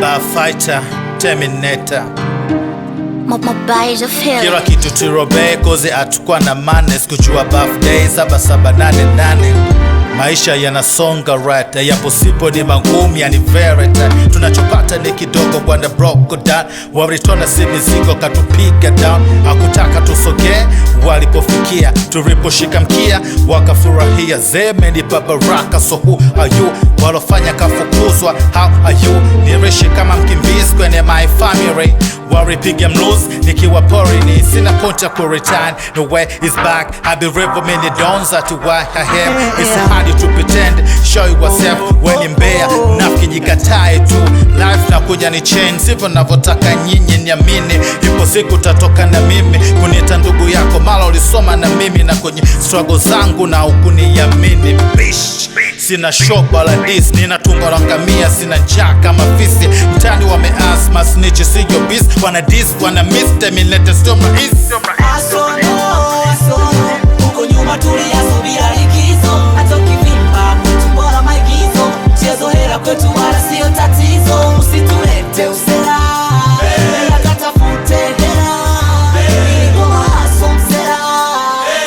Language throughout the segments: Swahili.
Bar fighter, terminator. Kila kitu tirobe koze atukwa na mane. Sikujua birthday 7788. Maisha yanasonga right, yapo sipo ni mangumu yani verity. Tunachopata ni kidogo kwa the broke down. Waritona si mizigo katupiga down. Hakutaka tusogee walipofikia, tuliposhika mkia wakafurahia. Zemenipa baraka, so who are you? Walofanya kafukuzwa, how are you? Nirishi kama mkimbizi kwenye my family. Waripiga mluz nikiwa porini, sina point ya kureturn. No way is back, I be river many dawns at why I have. It's hard to pretend, show yourself when mbea. Nafiki jikatae tu, life na kuja ni change. Sivyo navotaka nyinyi niamini, ipo siku tatoka na mimi. Kuniita ndugu yako mala ulisoma na mimi, na kwenye struggle zangu na ukuniamini. Bish, sina shock wala dis, nina tumbo la ngamia, sina njaa kama fisi. Mtani wameasma snitch, siyo bis. Wana dis, wana miss, terminator sio mrahisi. Asono, uko nyuma tuliyasubira likizo. Hata ukivimba kwetu mbona maigizo. Mchezo hela kwetu wala sio tatizo. Usitulete usela, hela katafute hela. Ngoma haso msela,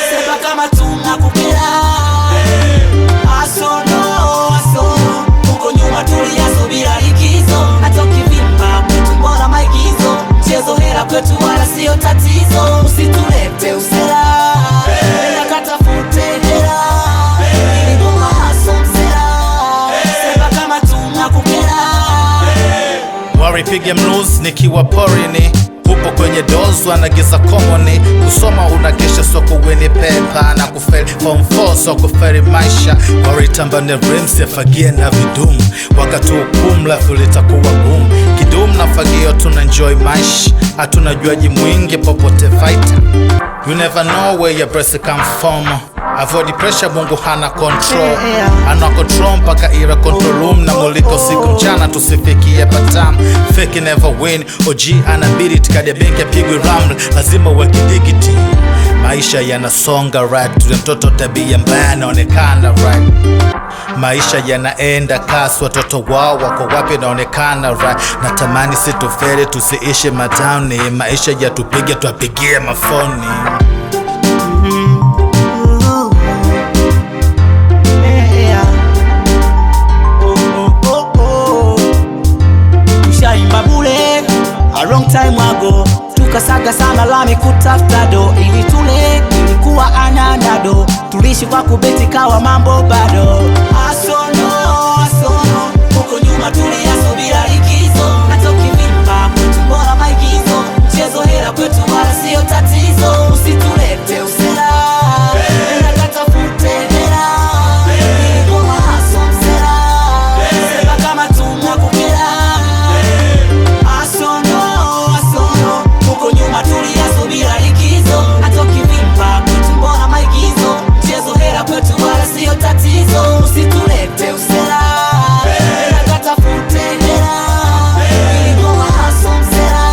sema kama tunakupela. Asono, uko nyuma tuliyasubira likizo. Hata ukivimba kwetu mbona maigizo. Mchezo hela kwetu wala sio tatizo. Usitulete usela, hela katafute hela. Ngoma haso msela, sema kama tunakupela. Waripiga mluz nikiwa porini, upo kwenye dozu anagiza komoni. Kusoma unakesha soko weni pepa, na kuferi form 4 soko feri maisha. Waritamba ne rims ya fagia na vidumu, wakati hukumu lafu litakuwa gumu. Kidumu na fagio tunaenjoy maisha, hatuna juaji mwingi popote fighter. You never know where your breath come from. Avoid pressure, Mungu hana control. Ana control mpaka ira control room. Na muliko siku mchana tusifikie patam. Fake never win, OG anabidi tikadi ya benki ya pigwi raml. Lazima uweke digiti, maisha yanasonga right. Tule mtoto tabia mbaya naonekana right. Maisha yanaenda kasi, watoto wao wako wapi naonekana right. Natamani situferi tusiishi matauni. Maisha yatupige tuapigie mafoni. Tushaimba bule a long time ago. Tukasaga sana lami kutafuta do. Ili tule ilikuwa ananado. Tulishi kwa kubeti kawa mambo bado. Asono, uko nyuma tuliyasubira likizo. Hata ukivimba kwetu mbona maigizo. Mchezo hela kwetu wala sio tatizo. Usitulete usela, hela katafute hela. Ngoma haso msela, sema kama tunakupela. Asono, uko nyuma tuliyasubira likizo. Hata ukivimba kwetu mbona maigizo. Mchezo hela kwetu wala sio tatizo. Usitulete usela, hela katafute hela. Ngoma haso msela,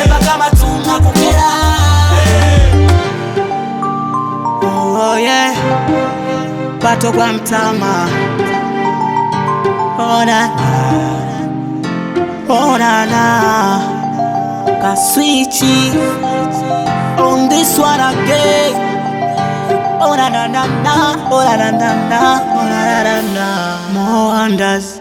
sema kama tunakupela. Oh yeah, pato kwa mtama. Oh na Kaswichi on this one again. Oh na More wonders.